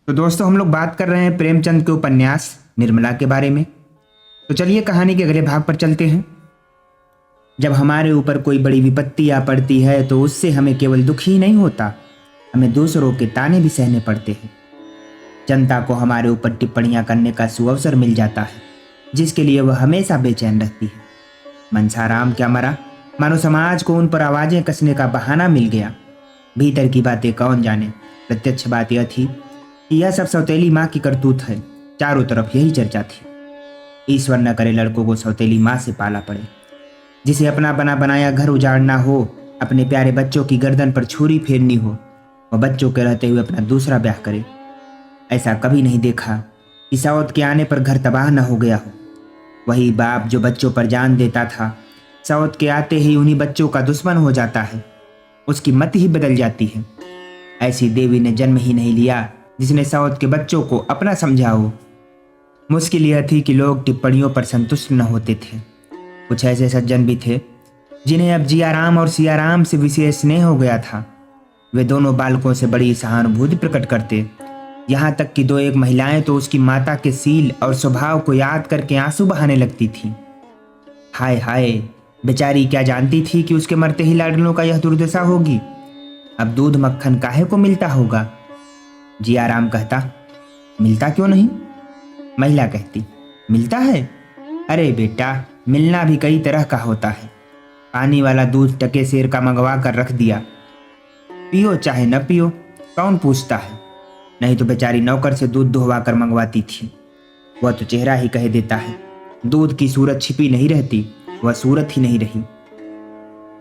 तो दोस्तों हम लोग बात कर रहे हैं प्रेमचंद के उपन्यास निर्मला के बारे में। तो चलिए कहानी के अगले भाग पर चलते हैं। जब हमारे ऊपर कोई बड़ी विपत्ति आ पड़ती है तो उससे हमें केवल दुख ही नहीं होता, हमें दूसरों के ताने भी सहने पड़ते हैं। जनता को हमारे ऊपर टिप्पणियां करने का सुअवसर मिल जाता है, जिसके लिए वह हमेशा बेचैन रहती है। मनसाराम क्या मरा, मानो समाज को उन पर आवाजें कसने का बहाना मिल गया। भीतर की बातें कौन जाने, प्रत्यक्ष बात यह थी कि यह सब सौतेली माँ की करतूत है। चारों तरफ यही चर्चा थी। ईश्वर न करे लड़कों को सौतेली माँ से पाला पड़े, जिसे अपना बना बनाया घर उजाड़ना हो, अपने प्यारे बच्चों की गर्दन पर छुरी फेरनी हो, वह बच्चों के रहते हुए अपना दूसरा ब्याह करे। ऐसा कभी नहीं देखा कि सौत के आने पर घर तबाह न हो गया हो। वही बाप जो बच्चों पर जान देता था, सौत के आते ही उन्हीं बच्चों का दुश्मन हो जाता है। उसकी मत ही बदल जाती है। ऐसी देवी ने जन्म ही नहीं लिया जिसने सौत के बच्चों को अपना समझा हो। मुश्किल यह थी कि लोग टिप्पणियों पर संतुष्ट न होते थे। कुछ ऐसे सज्जन भी थे जिन्हें अब जियाराम और सियाराम से विशेष स्नेह हो गया था। वे दोनों बालकों से बड़ी सहानुभूति प्रकट करते, यहाँ तक कि दो एक महिलाएं तो उसकी माता के सील और स्वभाव को याद करके आंसू बहाने लगती थीं। हाय हाय, बेचारी क्या जानती थी कि उसके मरते ही लाडलों का यह दुर्दशा होगी। अब दूध मक्खन काहे को मिलता होगा। जियाराम कहता, मिलता क्यों नहीं। महिला कहती, मिलता है। अरे बेटा, मिलना भी कई तरह का होता है। पानी वाला दूध टके सेर का मंगवा कर रख दिया, पियो चाहे न पियो, कौन पूछता है। नहीं तो बेचारी नौकर से दूध दुहवा कर मंगवाती थी। वह तो चेहरा ही कह देता है। दूध की सूरत छिपी नहीं रहती, वह सूरत ही नहीं रही।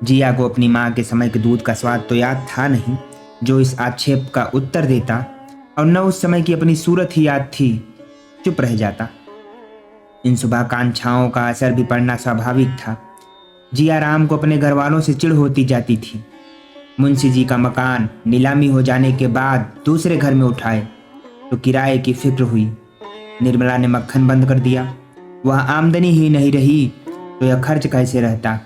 जिया को अपनी माँ के समय के दूध का स्वाद तो याद था नहीं, जो इस आक्षेप का उत्तर देता, और न उस समय की अपनी सूरत ही याद थी। चुप रह जाता। इन शुभाकांक्षाओं का असर भी पड़ना स्वाभाविक था। जियाराम को अपने घर वालों से चिढ़ होती जाती थी। मुंशी जी का मकान नीलामी हो जाने के बाद दूसरे घर में उठाए तो किराए की फिक्र हुई। निर्मला ने मक्खन बंद कर दिया, वह आमदनी ही नहीं रही तो यह खर्च कैसे रहता।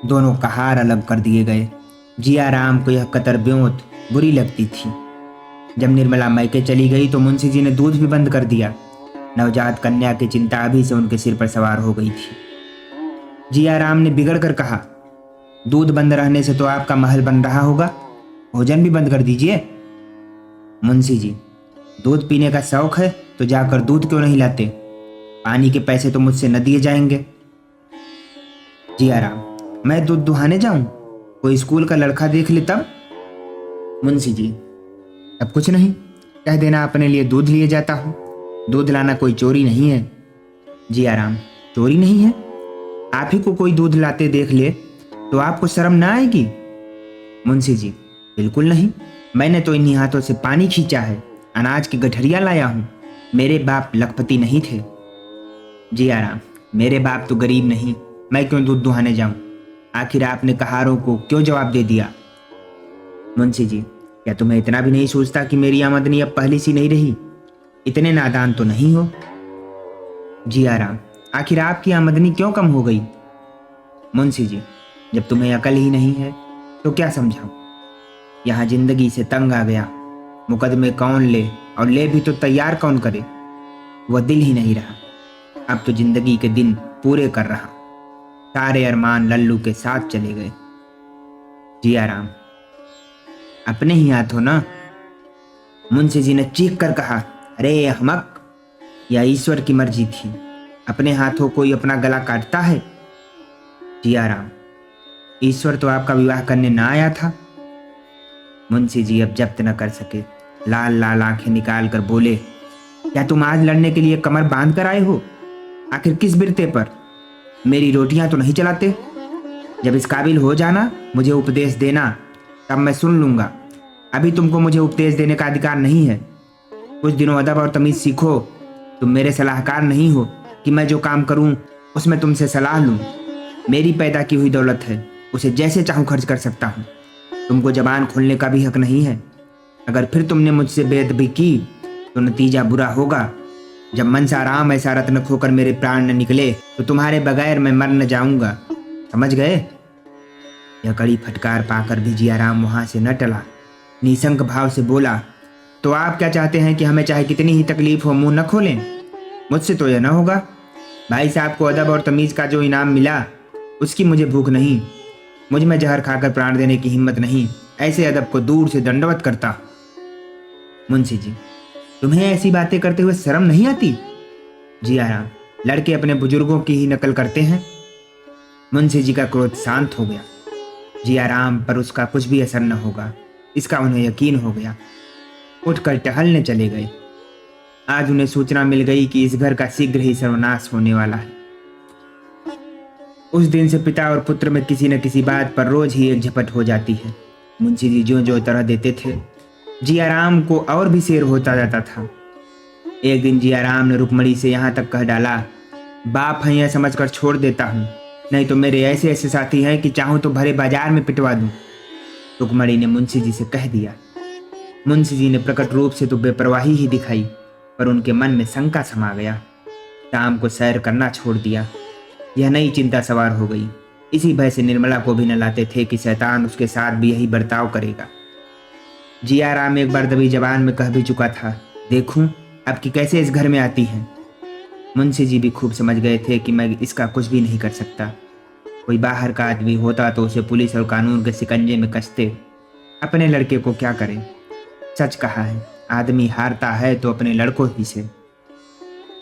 दोनों कहार अलग कर दिए गए। जियाराम को यह कतर ब्योंत बुरी लगती थी। जब निर्मला मैके चली गई तो मुंशी जी ने दूध भी बंद कर दिया। नवजात कन्या की चिंता अभी से उनके सिर पर सवार हो गई थी। जियाराम ने बिगड़ कर कहा, दूध बंद रहने से तो आपका महल बन रहा होगा, भोजन भी बंद कर दीजिए। मुंशी जी, दूध पीने का शौक है तो जाकर दूध क्यों नहीं लाते, पानी के पैसे तो मुझसे न दिए जाएंगे। जियाराम, मैं दूध दुहाने जाऊं, कोई स्कूल का लड़का देख ले तब। मुंशी जी, अब कुछ नहीं, कह देना अपने लिए दूध लिए जाता हूं। दूध लाना कोई चोरी नहीं है। जियाराम, चोरी नहीं है, आप ही को कोई दूध लाते देख ले तो आपको शर्म ना आएगी। मुंशी जी, बिल्कुल नहीं, मैंने तो इन्हीं हाथों से पानी खींचा है, अनाज की गठरियां लाया हूं। मेरे बाप लखपति नहीं थे। जियाराम, मेरे बाप तो गरीब नहीं, मैं क्यों दूध दुहाने जाऊं। आखिर आपने कहारों को क्यों जवाब दे दिया। मुंशी जी, क्या तुम्हें इतना भी नहीं सोचता कि मेरी आमदनी अब पहली सी नहीं रही। इतने नादान तो नहीं हो। जियाराम, आखिर आपकी आमदनी क्यों कम हो गई। मुंशी जी, जब तुम्हें अकल ही नहीं है तो क्या समझाऊं। यहाँ जिंदगी से तंग आ गया। मुकदमे कौन ले, और ले भी तो तैयार कौन करे। वह दिल ही नहीं रहा। अब तो जिंदगी के दिन पूरे कर रहा। सारे अरमान लल्लू के साथ चले गए। जियाराम, अपने ही हाथों ना। मुंशी जी ने चीख कर कहा, अरे अहमक, यह ईश्वर की मर्जी थी, अपने हाथों कोई अपना गला काटता है। जियाराम, ईश्वर तो आपका विवाह करने ना आया था। मुंशी जी अब जब्त न कर सके, लाल लाल आंखें निकाल कर बोले, क्या तुम आज लड़ने के लिए कमर बांध कर आए हो। आखिर किस बिरते पर। मेरी रोटियां तो नहीं चलाते। जब इस काबिल हो जाना मुझे उपदेश देना, तब मैं सुन लूंगा। अभी तुमको मुझे उपदेश देने का अधिकार नहीं है। कुछ दिनों अदब और तमीज सीखो। तुम मेरे सलाहकार नहीं हो कि मैं जो काम करूं उसमें तुमसे सलाह लूं। मेरी पैदा की हुई दौलत है, उसे जैसे चाहूं खर्च कर सकता हूं। तुमको जबान खोलने का भी हक नहीं है। अगर फिर तुमने मुझसे बेअदबी की तो नतीजा बुरा होगा। जब मनसाराम ऐसा रत्न खोकर मेरे प्राण न निकले तो तुम्हारे बगैर मैं मर न जाऊंगा। समझ गए। यह कड़ी फटकार पाकर भी जियाराम वहां से न टला। निशंक भाव से बोला, तो आप क्या चाहते हैं कि हमें चाहे कितनी ही तकलीफ हो मुंह न खोलें? मुझसे तो यह न होगा। भाई साहब को अदब और तमीज़ का जो इनाम मिला उसकी मुझे भूख नहीं। मुझ में जहर खाकर प्राण देने की हिम्मत नहीं। ऐसे अदब को दूर से दंडवत करता। मुंशी जी, तुम्हें ऐसी बातें करते हुए शर्म नहीं आती? जी आराम, लड़के अपने बुजुर्गों की ही नकल करते हैं। मुंशी जी का क्रोध शांत हो गया। जी आराम पर उसका कुछ भी असर न होगा, इसका उन्हें यकीन हो गया। उठकर टहलने चले गए। आज उन्हें सूचना मिल गई कि इस घर का शीघ्र ही सर्वनाश होने वाला है। उस दिन से पिता और पुत्र में किसी न किसी बात पर रोज ही एक झपट हो जाती है। मुंशी जी जो जो तरह देते थे, जी आराम को और भी शेर होता जाता था। एक दिन जी आराम ने रुक्मणी से यहाँ तक कह डाला, बाप है यह समझकर छोड़ देता हूँ, नहीं तो मेरे ऐसे ऐसे साथी हैं कि चाहूँ तो भरे बाजार में पिटवा दूँ। रुक्मणी ने मुंशी जी से कह दिया। मुंशी जी ने प्रकट रूप से तो बेपरवाही ही दिखाई, पर उनके मन में शंका समा गया। शाम को सैर करना छोड़ दिया। यह नई चिंता सवार हो गई। इसी भय से निर्मला को भी न लाते थे कि शैतान उसके साथ भी यही बर्ताव करेगा। जी आराम एक बार दबी जबान में कह भी चुका था, देखूं अब कि कैसे इस घर में आती है। मुंशी जी भी खूब समझ गए थे कि मैं इसका कुछ भी नहीं कर सकता। कोई बाहर का आदमी होता तो उसे पुलिस और कानून के शिकंजे में कसते। अपने लड़के को क्या करें? सच कहा है, आदमी हारता है तो अपने लड़कों ही से।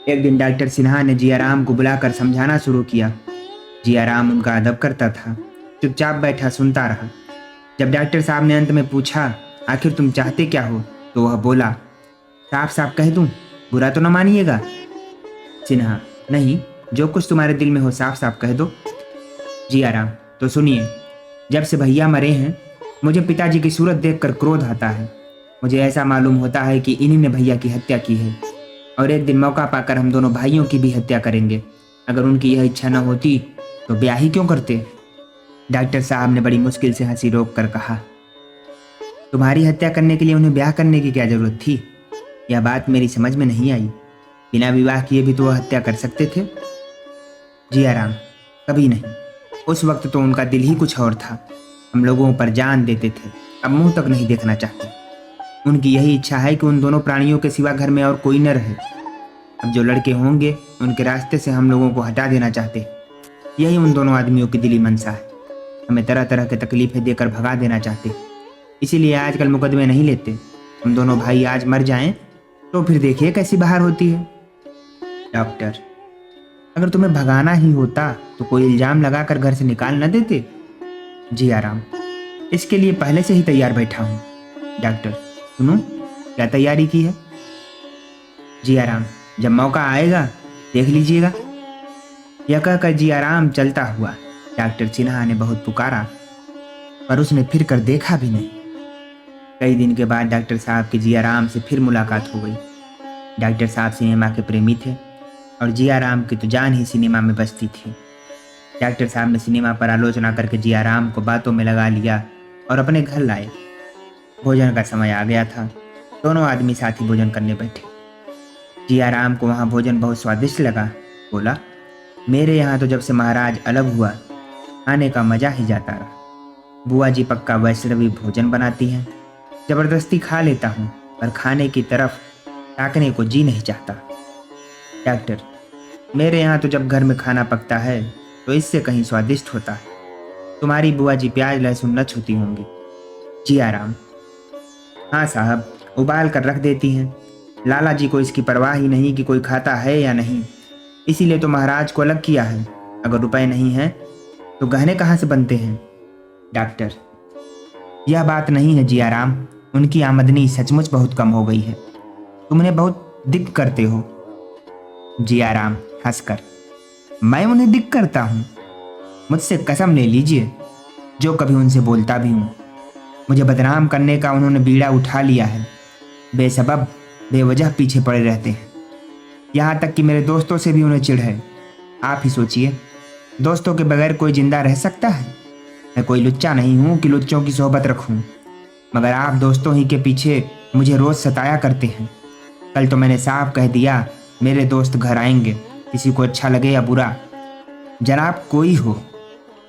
एक दिन डॉक्टर सिन्हा ने जी आराम को बुलाकर समझाना शुरू किया। जी आराम उनका अदब करता था, चुपचाप बैठा सुनता रहा। जब डॉक्टर साहब ने अंत में पूछा, आखिर तुम चाहते क्या हो, तो वह बोला, साफ साफ कह दूं, बुरा तो न मानिएगा? सिन्हा, नहीं, जो कुछ तुम्हारे दिल में हो साफ साफ कह दो। जी आराम, तो सुनिए, जब से भैया मरे हैं मुझे पिताजी की सूरत देखकर क्रोध आता है। मुझे ऐसा मालूम होता है कि इन्हीं ने भैया की हत्या की है, और एक दिन मौका पाकर हम दोनों भाइयों की भी हत्या करेंगे। अगर उनकी यह इच्छा न होती तो ब्याह ही क्यों करते? डॉक्टर साहब ने बड़ी मुश्किल से हंसी रोक कर कहा, तुम्हारी हत्या करने के लिए उन्हें ब्याह करने की क्या जरूरत थी? यह बात मेरी समझ में नहीं आई। बिना विवाह किए भी तो वह हत्या कर सकते थे। जी आराम, कभी नहीं। उस वक्त तो उनका दिल ही कुछ और था। हम लोगों पर जान देते थे, अब मुंह तक नहीं देखना चाहते। उनकी यही इच्छा है कि उन दोनों प्राणियों के सिवा घर में और कोई न रहे। अब जो लड़के होंगे उनके रास्ते से हम लोगों को हटा देना चाहते। यही उन दोनों आदमियों की दिली मंशा है। हमें तरह तरह की तकलीफें देकर भगा देना चाहते। इसीलिए आजकल मुकदमे नहीं लेते। हम दोनों भाई आज मर जाएं तो फिर देखिए कैसी बहार होती है। डॉक्टर, अगर तुम्हें भगाना ही होता तो कोई इल्जाम लगाकर घर से निकाल न देते। जी आराम, इसके लिए पहले से ही तैयार बैठा हूँ। डॉक्टर, सुनो, क्या तैयारी की है? जी आराम, जब मौका आएगा देख लीजिएगा। यह कहकर जी आराम चलता हुआ। डॉक्टर सिन्हा ने बहुत पुकारा, पर उसने फिर कर देखा भी नहीं। कई दिन के बाद डॉक्टर साहब की जी आराम से फिर मुलाकात हो गई। डॉक्टर साहब सिनेमा के प्रेमी थे और जी आराम की तो जान ही सिनेमा में बसती थी। डॉक्टर साहब ने सिनेमा पर आलोचना करके जी आराम को बातों में लगा लिया और अपने घर लाए। भोजन का समय आ गया था। दोनों आदमी साथ ही भोजन करने बैठे। जी आराम को वहाँ भोजन बहुत स्वादिष्ट लगा। बोला, मेरे यहाँ तो जब से महाराज अलग हुआ खाने का मजा ही जाता रहा। बुआ जी पक्का वैष्णवी भोजन बनाती हैं। जबरदस्ती खा लेता हूँ, पर खाने की तरफ ताकने को जी नहीं चाहता। डॉक्टर, मेरे यहाँ तो जब घर में खाना पकता है तो इससे कहीं स्वादिष्ट होता है। तुम्हारी बुआ जी प्याज लहसुन न छूती होंगी। जी आराम, हाँ साहब, उबाल कर रख देती हैं। लाला जी को इसकी परवाह ही नहीं कि कोई खाता है या नहीं, इसीलिए तो महाराज को अलग किया है। अगर रुपए नहीं हैं तो गहने कहाँ से बनते हैं? डॉक्टर, यह बात नहीं है जी आराम, उनकी आमदनी सचमुच बहुत कम हो गई है। तुम उन्हें बहुत दिक्क करते हो। जी आराम हंसकर, मैं उन्हें दिक्क करता हूँ? मुझसे कसम ले लीजिए, जो कभी उनसे बोलता भी हूँ। मुझे बदनाम करने का उन्होंने बीड़ा उठा लिया है। बेसबब बेवजह पीछे पड़े रहते हैं। यहाँ तक कि मेरे दोस्तों से भी उन्हें चिढ़ है। आप ही सोचिए, दोस्तों के बगैर कोई जिंदा रह सकता है? मैं कोई लुच्चा नहीं हूँ कि लुच्चों की सोहबत रखूँ, मगर आप दोस्तों ही के पीछे मुझे रोज सताया करते हैं। कल तो मैंने साफ कह दिया, मेरे दोस्त घर आएंगे, किसी को अच्छा लगे या बुरा। जनाब कोई हो,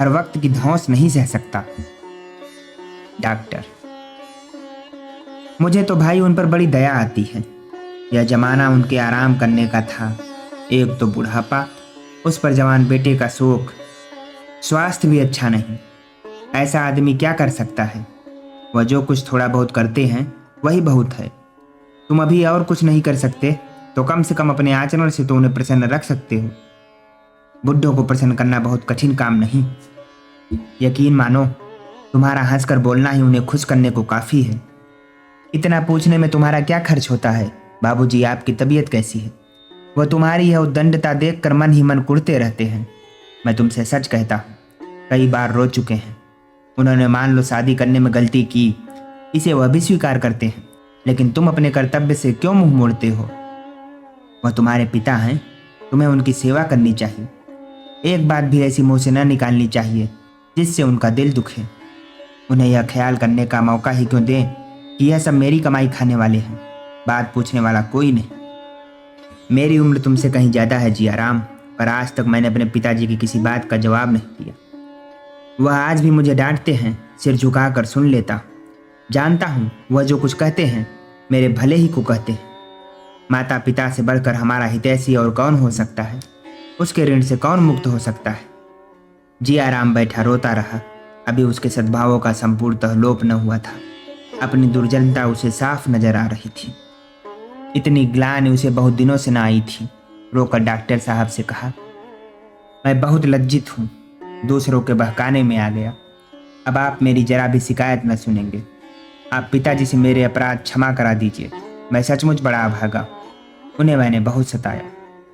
हर वक्त की धौंस नहीं सह सकता। डॉक्टर, मुझे तो भाई उन पर बड़ी दया आती है। यह जमाना उनके आराम करने का था। एक तो बुढ़ापा, उस पर जवान बेटे का शोक, स्वास्थ्य भी अच्छा नहीं। ऐसा आदमी क्या कर सकता है? वह जो कुछ थोड़ा बहुत करते हैं वही बहुत है। तुम अभी और कुछ नहीं कर सकते तो कम से कम अपने आचरण से तो उन्हें प्रसन्न रख सकते हो। बुड्ढों को प्रसन्न करना बहुत कठिन काम नहीं। यकीन मानो, तुम्हारा हंसकर बोलना ही उन्हें खुश करने को काफी है। इतना पूछने में तुम्हारा क्या खर्च होता है? बाबूजी, आपकी तबीयत कैसी है? वह तुम्हारी यह उद्दंडता देखकर मन ही मन कुढ़ते रहते हैं। मैं तुमसे सच कहता हूँ, कई बार रो चुके हैं। उन्होंने मान लो शादी करने में गलती की, इसे वह भी स्वीकार करते हैं, लेकिन तुम अपने कर्तव्य से क्यों मुंह मोड़ते हो? वह तुम्हारे पिता हैं, तुम्हें उनकी सेवा करनी चाहिए। एक बात भी ऐसी मुंह से न निकालनी चाहिए जिससे उनका दिल दुखे। उन्हें यह ख्याल करने का मौका ही क्यों दें कि यह सब मेरी कमाई खाने वाले हैं, बात पूछने वाला कोई नहीं। मेरी उम्र तुमसे कहीं ज़्यादा है जियाराम, पर आज तक मैंने अपने पिताजी की किसी बात का जवाब नहीं दिया। वह आज भी मुझे डांटते हैं, सिर झुकाकर सुन लेता। जानता हूँ वह जो कुछ कहते हैं मेरे भले ही को कहते हैं। माता पिता से बढ़कर हमारा हितैषी और कौन हो सकता है? उसके ऋण से कौन मुक्त हो सकता है? जियाराम बैठा रोता रहा। अभी उसके सद्भावों का संपूर्णतः लोप न हुआ था। अपनी दुर्जनता उसे साफ नजर आ रही थी। इतनी ग्लानि उसे बहुत दिनों से न आई थी। रोकर डॉक्टर साहब से कहा, मैं बहुत लज्जित हूँ, दूसरों के बहकाने में आ गया। अब आप मेरी जरा भी शिकायत न सुनेंगे। आप पिताजी से मेरे अपराध क्षमा करा दीजिए। मैं सचमुच बड़ा अभागा, उन्हें मैंने बहुत सताया।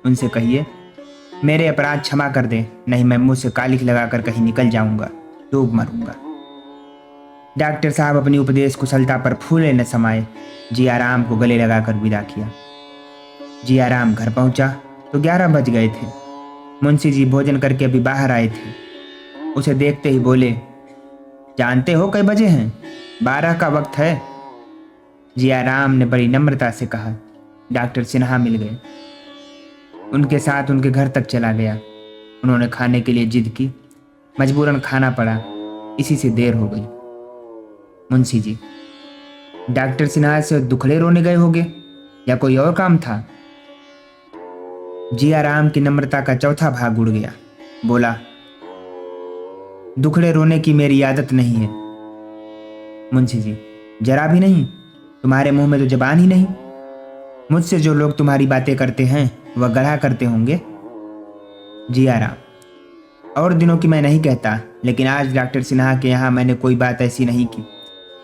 उनसे कहिए मेरे अपराध क्षमा कर दें, नहीं मैं मुंह से कालिख लगाकर कहीं निकल जाऊंगा, डूब मरूंगा। डॉक्टर साहब अपनी उपदेश कुशलता पर फूले न समाये जियाराम को गले लगाकर विदा किया। जियाराम घर पहुंचा तो 11 बज गए थे। मुंशी जी भोजन करके अभी बाहर आए थे। उसे देखते ही बोले, जानते हो कई बजे हैं? 12 का वक्त है। जियाराम ने बड़ी नम्रता से कहा। डॉक्टर सिन्हा मिल गए। उनके साथ उनके घर तक चला गया। उन्होंने खाने के लिए जिद की, मजबूरन खाना पड़ा, इसी से देर हो गई। मुंशी जी, डॉक्टर सिन्हा से दुखड़े रोने गए होगे या कोई और काम था? जियाराम की नम्रता का चौथा भाग उड़ गया। बोला, दुखड़े रोने की मेरी आदत नहीं है। मुंशी जी, जरा भी नहीं? तुम्हारे मुंह में तो जबान ही नहीं। मुझसे जो लोग तुम्हारी बातें करते हैं वह गढ़ा करते होंगे। जियाराम, और दिनों की मैं नहीं कहता, लेकिन आज डॉक्टर सिन्हा के यहाँ मैंने कोई बात ऐसी नहीं की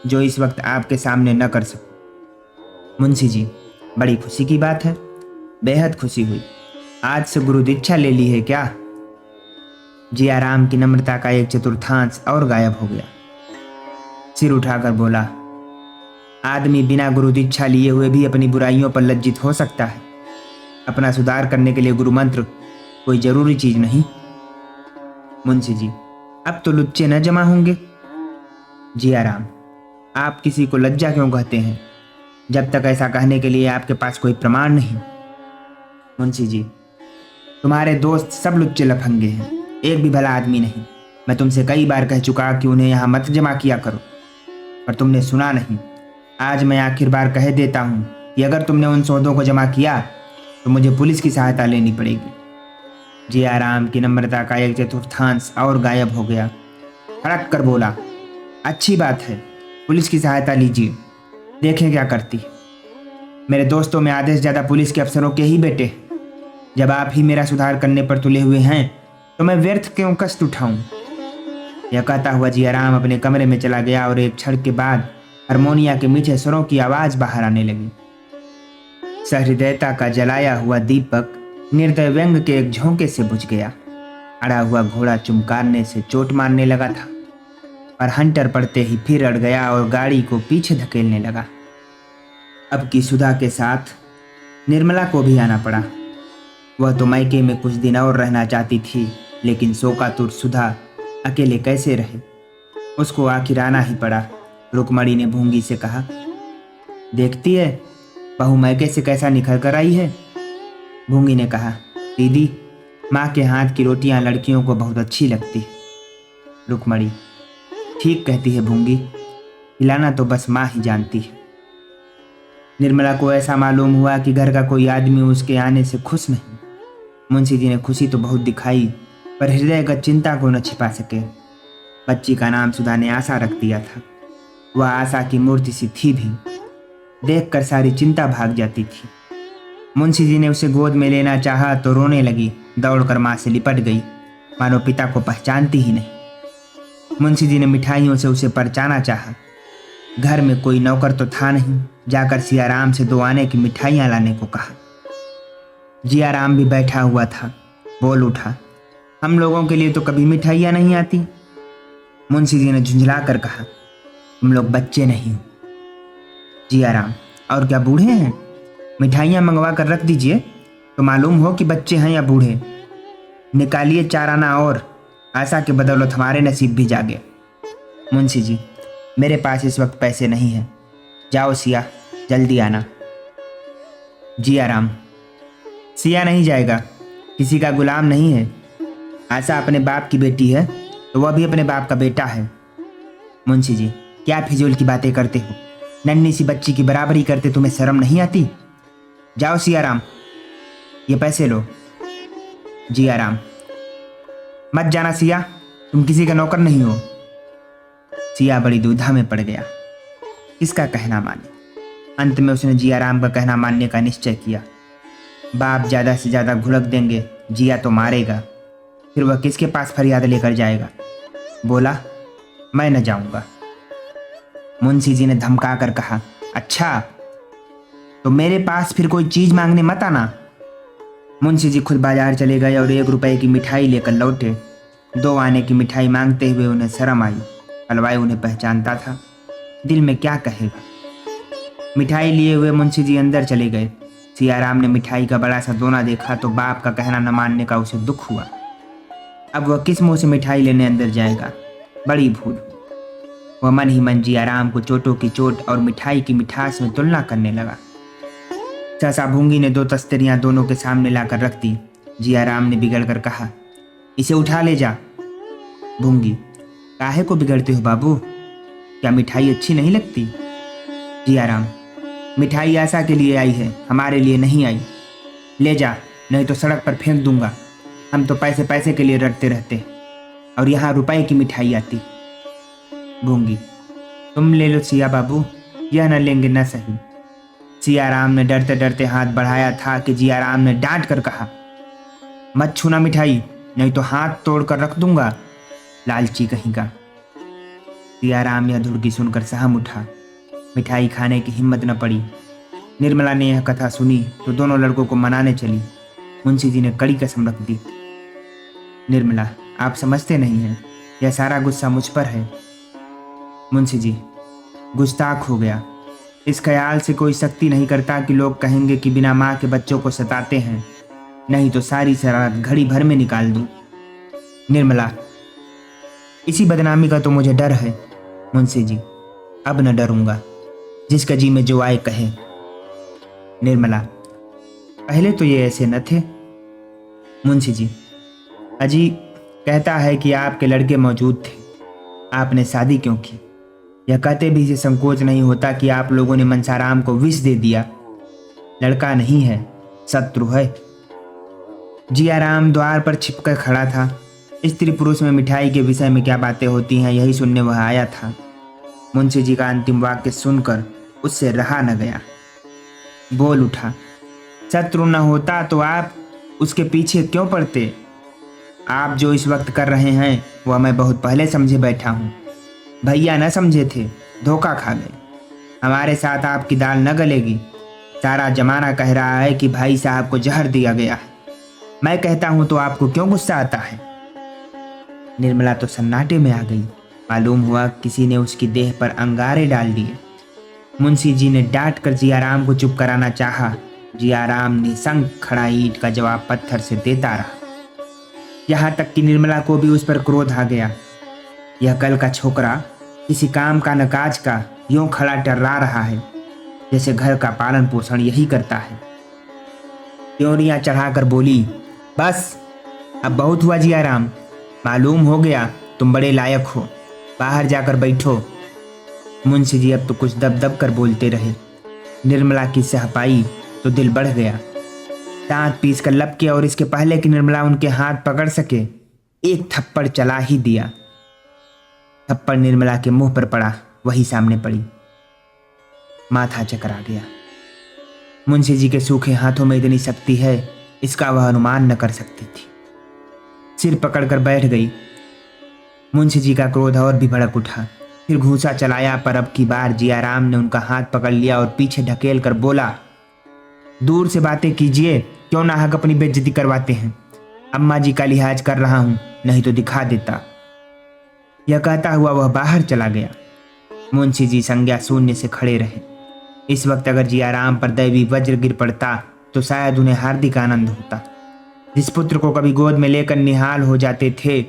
जो इस वक्त आपके सामने न कर सकूं। मुंशी जी, बड़ी खुशी की बात है, बेहद खुशी हुई। आज से गुरु दीक्षा ले ली है क्या? जियाराम की नम्रता का एक चतुर्थांश और गायब हो गया। सिर उठाकर बोला, आदमी बिना गुरु दीक्षा लिए हुए भी अपनी बुराइयों पर लज्जित हो सकता है। अपना सुधार करने के लिए गुरु मंत्र कोई जरूरी चीज नहीं। मुंशी जी, अब तो लुच्चे न जमा होंगे। जियाराम, आप किसी को लज्जा क्यों कहते हैं जब तक ऐसा कहने के लिए आपके पास कोई प्रमाण नहीं। मुंशी जी, तुम्हारे दोस्त सब लुच्चे लफंगे हैं, एक भी भला आदमी नहीं। मैं तुमसे कई बार कह चुका कि उन्हें यहाँ मत जमा किया करो, पर तुमने सुना नहीं। आज मैं आखिर बार कह देता हूँ कि अगर तुमने उन सौदों को जमा किया तो मुझे पुलिस की सहायता लेनी पड़ेगी। जियाराम की नम्रता का एक चतुर्थांश और गायब हो गया। फड़क कर बोला, अच्छी बात है, पुलिस की सहायता लीजिए, देखें क्या करती। मेरे दोस्तों में आधे से ज़्यादा पुलिस के अफसरों के ही बेटे। जब आप ही मेरा सुधार करने पर तुले हुए हैं तो मैं व्यर्थ क्यों कष्ट उठाऊं? यह कहता हुआ जियाराम अपने कमरे में चला गया और एक क्षण के बाद हारमोनिया के मीठे स्वरों की आवाज बाहर आने लगी। सहृदयता का जलाया हुआ दीपक निर्दय व्यंग के एक झोंके से बुझ गया। अड़ा हुआ घोड़ा चुमकारने से चोट मारने लगा था, पर हंटर पड़ते ही फिर अड़ गया और गाड़ी को पीछे धकेलने लगा। अब की सुधा के साथ निर्मला को भी आना पड़ा। वह तो मायके में कुछ दिन और रहना चाहती थी, लेकिन शोकातुर सुधा अकेले कैसे रहे? उसको आखिर आना ही पड़ा। रुक्मणी ने भूंगी से कहा, देखती है बहू मायके से कैसा निखर कर आई है। भूंगी ने कहा, दीदी, माँ के हाथ की रोटियां लड़कियों को बहुत अच्छी लगती है। रुक्मणी, ठीक कहती है भूंगी, हिलाना तो बस माँ ही जानती है। निर्मला को ऐसा मालूम हुआ कि घर का कोई आदमी उसके आने से खुश नहीं। मुंशी जी ने खुशी तो बहुत दिखाई, पर हृदयगत चिंता को न छिपा सके। बच्ची का नाम सुधा ने आशा रख दिया था। वह आशा की मूर्ति सी थी भी, देखकर सारी चिंता भाग जाती थी। मुंशी जी ने उसे गोद में लेना चाहा तो रोने लगी, दौड़कर माँ से लिपट गई, मानो पिता को पहचानती ही नहीं। मुंशी जी ने मिठाइयों से उसे परचाना चाहा। घर में कोई नौकर तो था नहीं, जाकर सियाराम से 2 आने की मिठाइयाँ लाने को कहा। जियाराम भी बैठा हुआ था, बोल उठा, हम लोगों के लिए तो कभी मिठाइयाँ नहीं आती। मुंशी जी ने झुंझला कर कहा, तुम लोग बच्चे नहीं हो। जियाराम, और क्या बूढ़े हैं? मिठाइयाँ मंगवा कर रख दीजिए तो मालूम हो कि बच्चे हैं या बूढ़े। निकालिए 4 आना और, आशा के बदौलत हमारे नसीब भी जागे। मुंशी जी, मेरे पास इस वक्त पैसे नहीं हैं। जाओ सिया, जल्दी आना। जियाराम, सिया नहीं जाएगा, किसी का गुलाम नहीं है। आशा अपने बाप की बेटी है तो वह भी अपने बाप का बेटा है। मुंशी जी, क्या फिजूल की बातें करते हो? नन्ही सी बच्ची की बराबरी करते तुम्हें शर्म नहीं आती? जाओ सियाराम, ये पैसे लो। जियाराम, मत जाना सिया, तुम किसी का नौकर नहीं हो। सिया बड़ी दुविधा में पड़ गया, किसका कहना माने। अंत में उसने जियाराम का कहना मानने का निश्चय किया। बाप ज़्यादा से ज़्यादा घुड़क देंगे, जिया तो मारेगा, फिर वह किसके पास फरियाद लेकर जाएगा। बोला, मैं न जाऊंगा। मुंशी जी ने धमका कर कहा, अच्छा तो मेरे पास फिर कोई चीज मांगने मत आना। मुंशी जी खुद बाजार चले गए और 1 रुपए की मिठाई लेकर लौटे। 2 आने की मिठाई मांगते हुए उन्हें शर्म आई। हलवाई उन्हें पहचानता था, दिल में क्या कहेगा। मिठाई लिए हुए मुंशी जी अंदर चले गए। सियाराम ने मिठाई का बड़ा सा दोना देखा तो बाप का कहना न मानने का उसे दुख हुआ। अब वह किस मुंह से मिठाई लेने अंदर जाएगा? बड़ी भूल। वह मन ही मन जियाराम को चोटों की चोट और मिठाई की मिठास में तुलना करने लगा। चाचा भूंगी ने 2 तस्तरियां दोनों के सामने लाकर रख दी। जियाराम ने बिगड़ कर कहा, इसे उठा ले जा। भूंगी, काहे को बिगड़ते हो बाबू, क्या मिठाई अच्छी नहीं लगती? जियाराम, मिठाई आशा के लिए आई है, हमारे लिए नहीं आई। ले जा, नहीं तो सड़क पर फेंक दूंगा। हम तो पैसे पैसे के लिए रटते रहते और यहाँ रुपए की मिठाई आती। भूंगी, तुम ले लो सिया बाबू, यह न लेंगे न सही। सियाराम ने डरते डरते हाथ बढ़ाया था कि जियाराम ने डांट कर कहा, मत छूना मिठाई, नहीं तो हाथ तोड़ कर रख दूंगा, लालची कहीं का। सियाराम यह धुड़की सुनकर सहम उठा। मिठाई खाने की हिम्मत न पड़ी। निर्मला ने यह कथा सुनी तो दोनों लड़कों को मनाने चली। मुंशी जी ने कड़ी कसम रख दी, निर्मला, आप समझते नहीं हैं, यह सारा गुस्सा मुझ पर है। मुंशी जी, गुस्ताख हो गया। इस ख्याल से कोई सख्ती नहीं करता कि लोग कहेंगे कि बिना माँ के बच्चों को सताते हैं, नहीं तो सारी शरारत घड़ी भर में निकाल दूं। निर्मला, इसी बदनामी का तो मुझे डर है। मुंशी जी, अब न डरूंगा, जिसका जी में जो आए कहे। निर्मला, पहले तो ये ऐसे न थे। मुंशी जी, अजी कहता है कि आपके लड़के मौजूद थे, आपने शादी क्यों की? यह कहते भी इसे संकोच नहीं होता कि आप लोगों ने मनसाराम को विष दे दिया। लड़का नहीं है, शत्रु है। जियाराम द्वार पर छिपकर खड़ा था। स्त्री पुरुष में मिठाई के विषय में क्या बातें होती हैं, यही सुनने वह आया था। मुंशी जी का अंतिम वाक्य सुनकर उससे रहा न गया। बोल उठा, शत्रु न होता तो आप उसके पीछे क्यों पड़ते? आप जो इस वक्त कर रहे हैं वह मैं बहुत पहले समझे बैठा हूँ। भैया न समझे थे, धोखा खा गए। हमारे साथ आपकी दाल न गलेगी। सारा जमाना कह रहा है कि भाई साहब को जहर दिया गया है। मैं कहता हूँ तो आपको क्यों गुस्सा आता है? निर्मला तो सन्नाटे में आ गई। मालूम हुआ किसी ने उसकी देह पर अंगारे डाल दिए। मुंशी जी ने डांट कर जियाराम को चुप कराना चाहा। जियाराम निसंग खड़ा ईंट का जवाब पत्थर से देता रहा। यहाँ तक कि निर्मला को भी उस पर क्रोध आ गया। यह कल का छोकरा किसी काम का न काज का यूं खड़ा टर्रा रहा है जैसे घर का पालन पोषण यही करता है। त्योरियां चढ़ाकर बोली, बस अब बहुत हुआ जियाराम, मालूम हो गया तुम बड़े लायक हो, बाहर जाकर बैठो। मुंशी जी अब तो कुछ दब दब कर बोलते रहे। निर्मला की सहपाई तो दिल बढ़ गया। दांत पीस कर लपके और इसके पहले कि निर्मला उनके हाथ पकड़ सके एक थप्पड़ चला ही दिया। थप्पड़ निर्मला के मुंह पर पड़ा, वही सामने पड़ी। माथा चकरा गया। मुंशी जी के सूखे हाथों में इतनी शक्ति है, इसका वह अनुमान न कर सकती थी। सिर पकड़कर बैठ गई। मुंशी जी का क्रोध और भी भड़क उठा। फिर घूंसा चलाया, पर अब की बार जियाराम ने उनका हाथ पकड़ लिया और पीछे ढकेल कर बोला, दूर से बातें कीजिए, क्यों नाहक अपनी बेइज्जती करवाते हैं। अम्मा जी का लिहाज कर रहा हूं, नहीं तो दिखा देता। यह कहता हुआ वह बाहर चला गया। मुंशी जी संज्ञा शून्य से खड़े रहे। इस वक्त अगर जियाराम पर दैवी वज्र गिर पड़ता तो शायद उन्हें हार्दिक आनंद होता। जिस पुत्र को कभी गोद में लेकर निहाल हो जाते थे,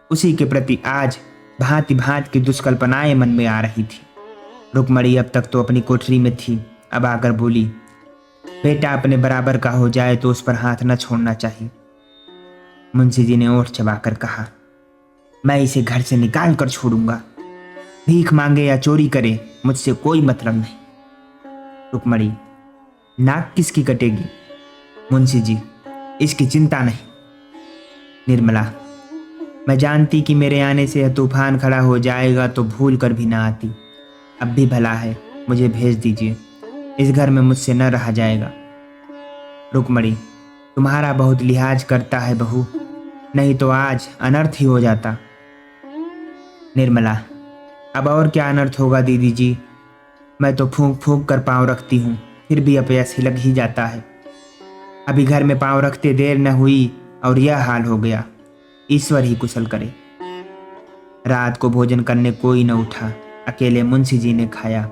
उसी के प्रति आज भांति भांति की दुष्कल्पनाएं मन में आ रही थी। रुक्मणी अब तक तो अपनी कोठरी में थी, अब आकर बोली, बेटा अपने बराबर का हो जाए तो उस पर हाथ न छोड़ना चाहिए। मुंशी जी ने ओठ चबाकर कहा, मैं इसे घर से निकाल कर छोड़ूंगा। भीख मांगे या चोरी करे, मुझसे कोई मतलब नहीं। रुक्मणी, नाक किसकी कटेगी? मुंशी जी, इसकी चिंता नहीं। निर्मला, मैं जानती कि मेरे आने से यह तूफान खड़ा हो जाएगा तो भूल कर भी ना आती। अब भी भला है, मुझे भेज दीजिए, इस घर में मुझसे न रहा जाएगा। रुक्मणी, तुम्हारा बहुत लिहाज करता है बहू, नहीं तो आज अनर्थ ही हो जाता। निर्मला, अब और क्या अनर्थ होगा दीदी जी, मैं तो फूंक फूंक कर पांव रखती हूँ, फिर भी अपयस ही लग ही जाता है। अभी घर में पांव रखते देर न हुई और यह हाल हो गया। ईश्वर ही कुशल करे। रात को भोजन करने कोई न उठा, अकेले मुंशी जी ने खाया।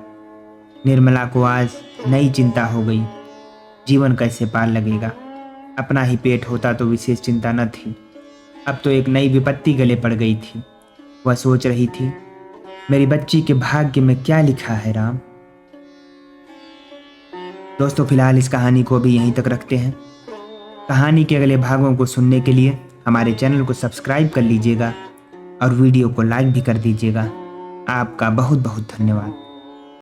निर्मला को आज नई चिंता हो गई, जीवन कैसे पार लगेगा। अपना ही पेट होता तो विशेष चिंता न थी, अब तो एक नई विपत्ति गले पड़ गई थी। वह सोच रही थी, मेरी बच्ची के भाग्य में क्या लिखा है राम। दोस्तों, फिलहाल इस कहानी को भी यहीं तक रखते हैं। कहानी के अगले भागों को सुनने के लिए हमारे चैनल को सब्सक्राइब कर लीजिएगा और वीडियो को लाइक भी कर दीजिएगा। आपका बहुत बहुत धन्यवाद।